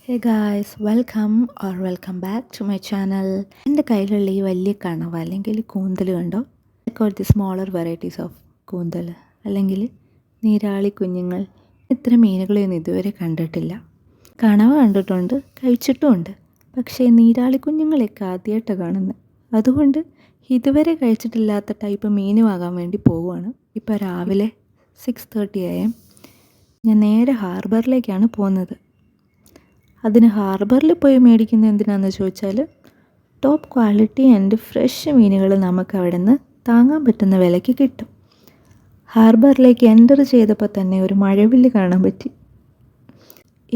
Hey guys, welcome back to my channel. എൻ്റെ കയ്യിലുള്ള ഈ വലിയ കണവ അല്ലെങ്കിൽ കൂന്തൽ കണ്ടോ? I got the smaller varieties of കൂന്തൽ അല്ലെങ്കിൽ നീരാളി കുഞ്ഞുങ്ങൾ. ഇത്ര മീനുകളെയൊന്നും ഇതുവരെ കണ്ടിട്ടില്ല. കണവ കണ്ടിട്ടുണ്ട്, കഴിച്ചിട്ടുമുണ്ട്. പക്ഷേ നീരാളി കുഞ്ഞുങ്ങളെയൊക്കെ ആദ്യമായിട്ടാണ് കാണുന്നത്. അതുകൊണ്ട് ഇതുവരെ കഴിച്ചിട്ടില്ലാത്ത ടൈപ്പ് മീൻ വാങ്ങാൻ വേണ്ടി പോവുകയാണ്. ഇപ്പോൾ രാവിലെ 6:30 AM ഞാൻ നേരെ ഹാർബറിലേക്കാണ് പോകുന്നത്. അതിന് ഹാർബറിൽ പോയി മേടിക്കുന്നത് എന്തിനാണെന്ന് ചോദിച്ചാൽ ടോപ്പ് ക്വാളിറ്റി ആൻഡ് ഫ്രഷ് മീനുകൾ നമുക്ക് അവിടെ നിന്ന് താങ്ങാൻ പറ്റുന്ന വിലയ്ക്ക് കിട്ടും. ഹാർബറിലേക്ക് എൻ്റർ ചെയ്തപ്പോൾ തന്നെ ഒരു മഴവില്ല് കാണാൻ പറ്റി.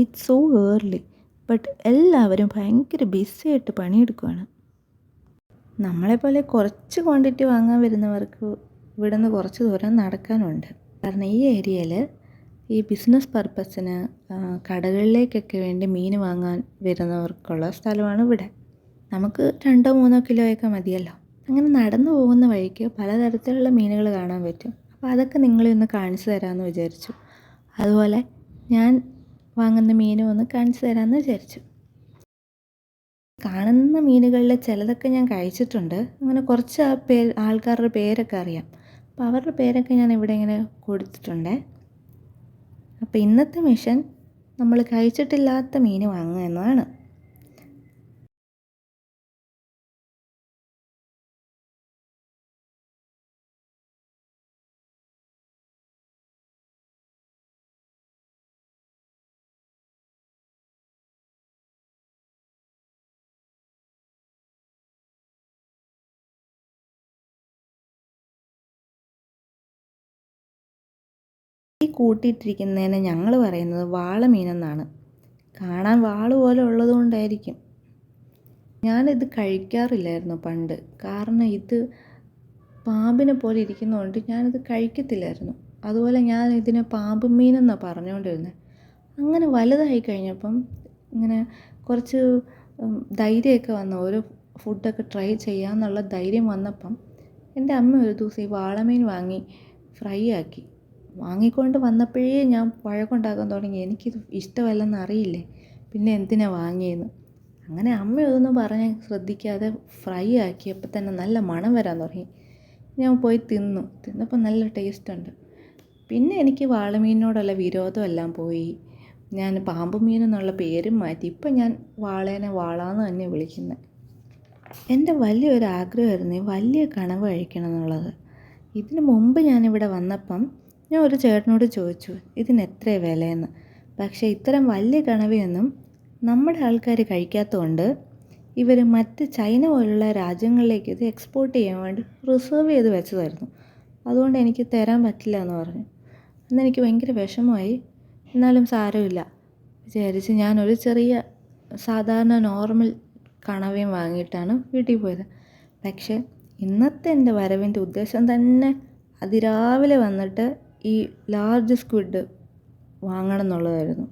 ഇറ്റ്സ് സോ ഏർലി, ബട്ട് എല്ലാവരും ഭയങ്കര ബിസി ആയിട്ട് പണിയെടുക്കുകയാണ്. നമ്മളെപ്പോലെ കുറച്ച് ക്വാണ്ടിറ്റി വാങ്ങാൻ വരുന്നവർക്ക് ഇവിടെ നിന്ന് കുറച്ച് ദൂരം നടക്കാനുണ്ട്. കാരണം ഈ ഏരിയയിൽ ഈ ബിസിനസ് പർപ്പസിന് കടകളിലേക്കൊക്കെ വേണ്ടി മീൻ വാങ്ങാൻ വരുന്നവർക്കുള്ള സ്ഥലമാണ് ഇവിടെ. നമുക്ക് 2-3 കിലോയൊക്കെ മതിയല്ലോ. അങ്ങനെ നടന്നു പോകുന്ന വഴിക്ക് പലതരത്തിലുള്ള മീനുകൾ കാണാൻ പറ്റും. അപ്പോൾ അതൊക്കെ നിങ്ങളെ ഒന്ന് കാണിച്ചു തരാമെന്ന് വിചാരിച്ചു. അതുപോലെ ഞാൻ വാങ്ങുന്ന മീനും ഒന്ന് കാണിച്ചു തരാമെന്ന് വിചാരിച്ചു. കാണുന്ന മീനുകളിൽ ചിലതൊക്കെ ഞാൻ കഴിച്ചിട്ടുണ്ട്. അങ്ങനെ കുറച്ച് ആൾക്കാരുടെ പേരൊക്കെ അറിയാം. അപ്പോൾ അവരുടെ പേരൊക്കെ ഞാൻ ഇവിടെ ഇങ്ങനെ കൊടുത്തിട്ടുണ്ട്. അപ്പോൾ ഇന്നത്തെ മിഷൻ നമ്മൾ കഴിച്ചിട്ടില്ലാത്ത മീൻ വാങ്ങുക എന്നതാണ്. ഈ കൂട്ടിയിട്ടിരിക്കുന്നതിന് ഞങ്ങൾ പറയുന്നത് വാള മീനെന്നാണ്. കാണാൻ വാള് പോലെ ഉള്ളതുകൊണ്ടായിരിക്കും. ഞാനിത് കഴിക്കാറില്ലായിരുന്നു പണ്ട്. കാരണം ഇത് പാമ്പിനെ പോലെ ഇരിക്കുന്നതുകൊണ്ട് ഞാനിത് കഴിക്കത്തില്ലായിരുന്നു. അതുപോലെ ഞാൻ ഇതിനെ പാമ്പ് മീനെന്നാണ് പറഞ്ഞുകൊണ്ടിരുന്നത്. അങ്ങനെ വലുതായി കഴിഞ്ഞപ്പം ഇങ്ങനെ കുറച്ച് ധൈര്യമൊക്കെ വന്നു. ഓരോ ഫുഡൊക്കെ ട്രൈ ചെയ്യാമെന്നുള്ള ധൈര്യം വന്നപ്പം എൻ്റെ അമ്മ ഒരു ദിവസം ഈ വാളമീൻ വാങ്ങി ഫ്രൈ ആക്കി. വാങ്ങിക്കൊണ്ട് വന്നപ്പോഴേ ഞാൻ വഴക്കുണ്ടാക്കാൻ തുടങ്ങി. എനിക്കിത് ഇഷ്ടമല്ലെന്ന് അറിയില്ലേ, പിന്നെ എന്തിനാണ് വാങ്ങിയെന്ന്. അങ്ങനെ അമ്മ അതൊന്നും പറഞ്ഞ് ശ്രദ്ധിക്കാതെ ഫ്രൈ ആക്കിയപ്പോൾ തന്നെ നല്ല മണം വരാൻ തുടങ്ങി. ഞാൻ പോയി തിന്നപ്പോൾ നല്ല ടേസ്റ്റ് ഉണ്ട്. പിന്നെ എനിക്ക് വാളമീനിനോടുള്ള വിരോധമെല്ലാം പോയി. ഞാൻ പാമ്പ് മീൻ എന്നുള്ള പേരും മാറ്റി. ഇപ്പം ഞാൻ വാളേനെ വാളാന്ന് തന്നെ വിളിക്കുന്നത്. എൻ്റെ വലിയൊരു ആഗ്രഹമായിരുന്നു ഈ വലിയ കണവ കഴിക്കണം എന്നുള്ളത്. ഇതിന് മുമ്പ് ഞാനിവിടെ വന്നപ്പം ഞാൻ ഒരു ചേട്ടനോട് ചോദിച്ചു ഇതിന് എത്ര വിലയെന്ന്. പക്ഷേ ഇത്തരം വലിയ കണവയൊന്നും നമ്മുടെ ആൾക്കാർ കഴിക്കാത്തതുകൊണ്ട് ഇവർ മറ്റ് ചൈന പോലുള്ള രാജ്യങ്ങളിലേക്ക് ഇത് എക്സ്പോർട്ട് ചെയ്യാൻ വേണ്ടി റിസർവ് ചെയ്ത് വെച്ചതായിരുന്നു. അതുകൊണ്ട് എനിക്ക് തരാൻ പറ്റില്ല എന്ന് പറഞ്ഞു. അന്നെനിക്ക് ഭയങ്കര വിഷമമായി. എന്നാലും സാരമില്ല വിചാരിച്ച് ഞാനൊരു ചെറിയ സാധാരണ നോർമൽ കണവയും വാങ്ങിയിട്ടാണ് വീട്ടിൽ പോയത്. പക്ഷേ ഇന്നത്തെ എൻ്റെ വരവിൻ്റെ ഉദ്ദേശം തന്നെ അതിരാവിലെ വന്നിട്ട് ഈ ലാർജ് സ്ക്വിഡ് വാങ്ങണം എന്നുള്ളതായിരുന്നു.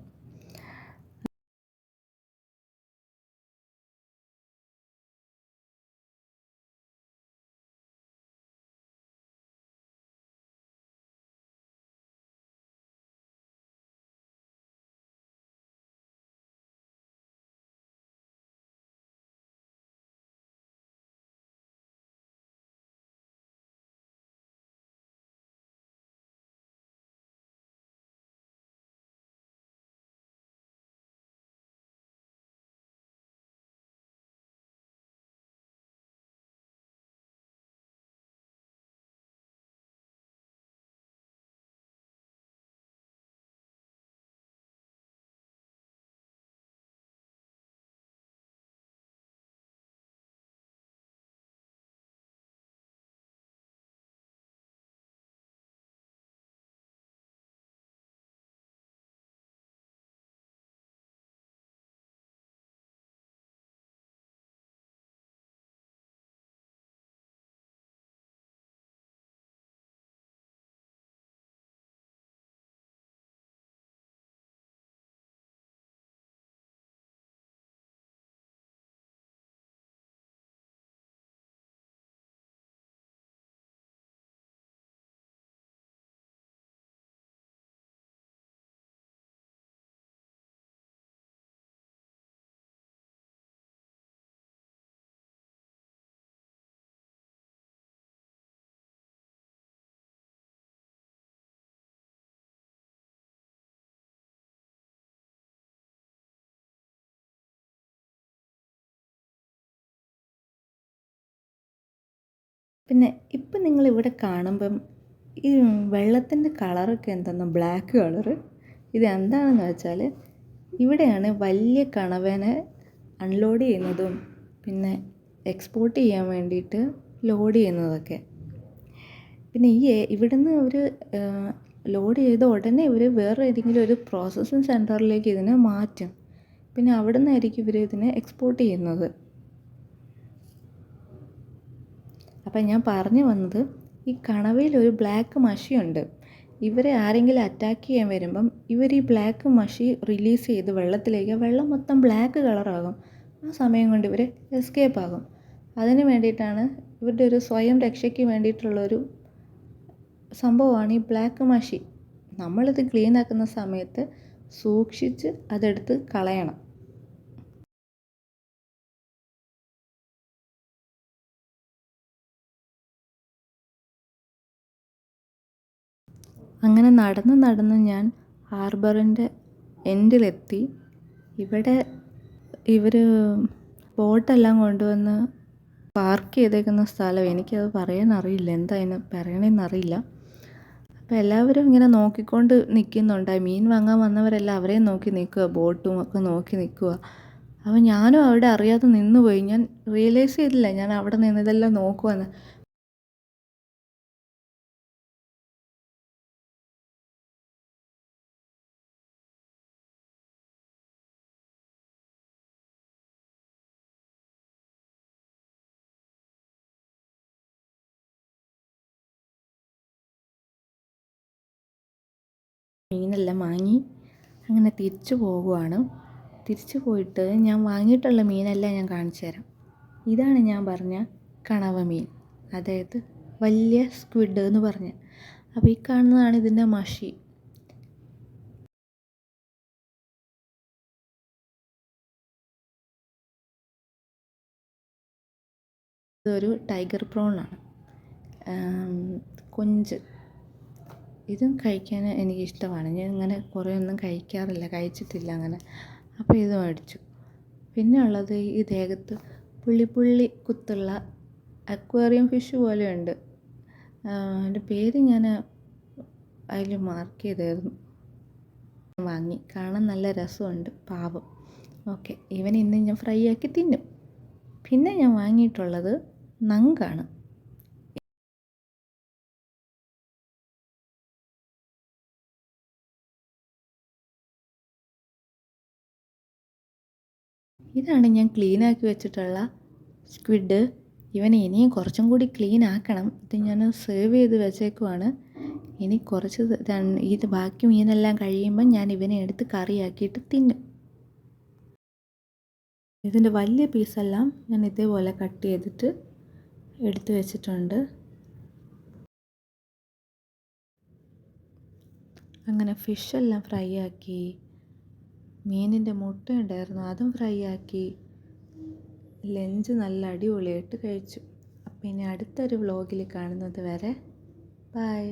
പിന്നെ ഇപ്പം നിങ്ങളിവിടെ കാണുമ്പം ഈ വെള്ളത്തിൻ്റെ കളറൊക്കെ എന്തെന്ന് ബ്ലാക്ക് കളറ്. ഇത് എന്താണെന്ന് വെച്ചാൽ ഇവിടെയാണ് വലിയ കണവനെ അൺലോഡ് ചെയ്യുന്നതും പിന്നെ എക്സ്പോർട്ട് ചെയ്യാൻ വേണ്ടിയിട്ട് ലോഡ് ചെയ്യുന്നതൊക്കെ. പിന്നെ ഇവിടുന്ന് അവർ ലോഡ് ചെയ്ത ഉടനെ ഇവർ വേറെ ഏതെങ്കിലും ഒരു പ്രോസസ്സിങ് സെൻറ്ററിലേക്ക് ഇതിനെ മാറ്റും. പിന്നെ അവിടെ നിന്നായിരിക്കും ഇവർ ഇതിനെ എക്സ്പോർട്ട് ചെയ്യുന്നത്. അപ്പം ഞാൻ പറഞ്ഞു വന്നത്, ഈ കണവയിൽ ഒരു ബ്ലാക്ക് മഷിയുണ്ട്. ഇവരെ ആരെങ്കിലും അറ്റാക്ക് ചെയ്യാൻ വരുമ്പം ഇവർ ഈ ബ്ലാക്ക് മഷി റിലീസ് ചെയ്ത് വെള്ളത്തിലേക്ക്, വെള്ളം മൊത്തം ബ്ലാക്ക് കളറാകും. ആ സമയം കൊണ്ട് ഇവർ എസ്കേപ്പ് ആകും. അതിന് വേണ്ടിയിട്ടാണ് ഇവരുടെ ഒരു സ്വയം രക്ഷയ്ക്ക് വേണ്ടിയിട്ടുള്ളൊരു സംഭവമാണ് ഈ ബ്ലാക്ക് മഷി. നമ്മളിത് ക്ലീൻ ആക്കുന്ന സമയത്ത് സൂക്ഷിച്ച് അതെടുത്ത് കളയണം. അങ്ങനെ നടന്ന് ഞാൻ ഹാർബറിൻ്റെ എൻഡിലെത്തി. ഇവിടെ ഇവർ ബോട്ടെല്ലാം കൊണ്ടുവന്ന് പാർക്ക് ചെയ്തേക്കുന്ന സ്ഥലം, എനിക്കത് പറയാനറിയില്ല, എന്താ അതിന് പറയണമെന്നറിയില്ല. അപ്പോൾ എല്ലാവരും ഇങ്ങനെ നോക്കിക്കൊണ്ട് നിൽക്കുന്നുണ്ട്. മീൻ വാങ്ങാൻ വന്നവരെല്ലാം അവരെയും നോക്കി നിൽക്കുക, ബോട്ടും ഒക്കെ നോക്കി നിൽക്കുക. അപ്പോൾ ഞാനും അവിടെ അറിയാതെ നിന്നുപോയി. ഞാൻ റിയലൈസ് ചെയ്തില്ല ഞാൻ അവിടെ നിന്ന് ഇതെല്ലാം നോക്കുമെന്ന്. മീനെല്ലാം വാങ്ങി അങ്ങനെ തിരിച്ചു പോകുവാണ്. തിരിച്ചു പോയിട്ട് ഞാൻ വാങ്ങിയിട്ടുള്ള മീനെല്ലാം ഞാൻ കാണിച്ചു തരാം. ഇതാണ് ഞാൻ പറഞ്ഞ കണവ മീൻ, അതായത് വലിയ സ്ക്വിഡ് എന്ന് പറഞ്ഞ. അപ്പോൾ ഈ കാണുന്നതാണ് ഇതിൻ്റെ മഷി. ഇതൊരു ടൈഗർ പ്രോണാണ്, കൊഞ്ച്. ഇതും കഴിക്കാൻ എനിക്കിഷ്ടമാണ്. ഞാൻ ഇങ്ങനെ കുറേ ഒന്നും കഴിക്കാറില്ല, കഴിച്ചിട്ടില്ല അങ്ങനെ. അപ്പോൾ ഇത് മേടിച്ചു. പിന്നെ ഉള്ളത് ഈ ദേഹത്ത് പുള്ളി കുത്തുള്ള അക്വേറിയം ഫിഷ് പോലെയുണ്ട്. അതിൻ്റെ പേര് ഞാൻ അതിൽ മാർക്ക് ചെയ്തായിരുന്നു. വാങ്ങി, കാണാൻ നല്ല രസമുണ്ട്, പാവം. ഓക്കെ, ഇന്ന് ഞാൻ ഫ്രൈ ആക്കി തിന്നും. പിന്നെ ഞാൻ വാങ്ങിയിട്ടുള്ളത് നങ്കാണ്. ഇതാണ് ഞാൻ ക്ലീനാക്കി വെച്ചിട്ടുള്ള സ്ക്വിഡ്. ഇനിയും കുറച്ചും കൂടി ക്ലീൻ ആക്കണം. ഇത് ഞാൻ സേവ് ചെയ്ത് വെച്ചേക്കുവാണ്. ഇനി കുറച്ച് ഇത് ബാക്കി മീനെല്ലാം കഴിയുമ്പം ഞാൻ ഇവനെ എടുത്ത് കറിയാക്കിയിട്ട് തിന്നും. ഇതിൻ്റെ വലിയ പീസെല്ലാം ഞാൻ ഇതേപോലെ കട്ട് ചെയ്തിട്ട് എടുത്ത് വെച്ചിട്ടുണ്ട്. അങ്ങനെ ഫിഷെല്ലാം ഫ്രൈ ആക്കി. മീനിൻ്റെ മുട്ട ഉണ്ടായിരുന്നു, അതും ഫ്രൈ ആക്കി. ലഞ്ച് നല്ല അടിപൊളിയായിട്ട് കഴിച്ചു. അപ്പോൾ ഇനി അടുത്തൊരു വ്ലോഗിൽ കാണുന്നത് വരെ ബൈ.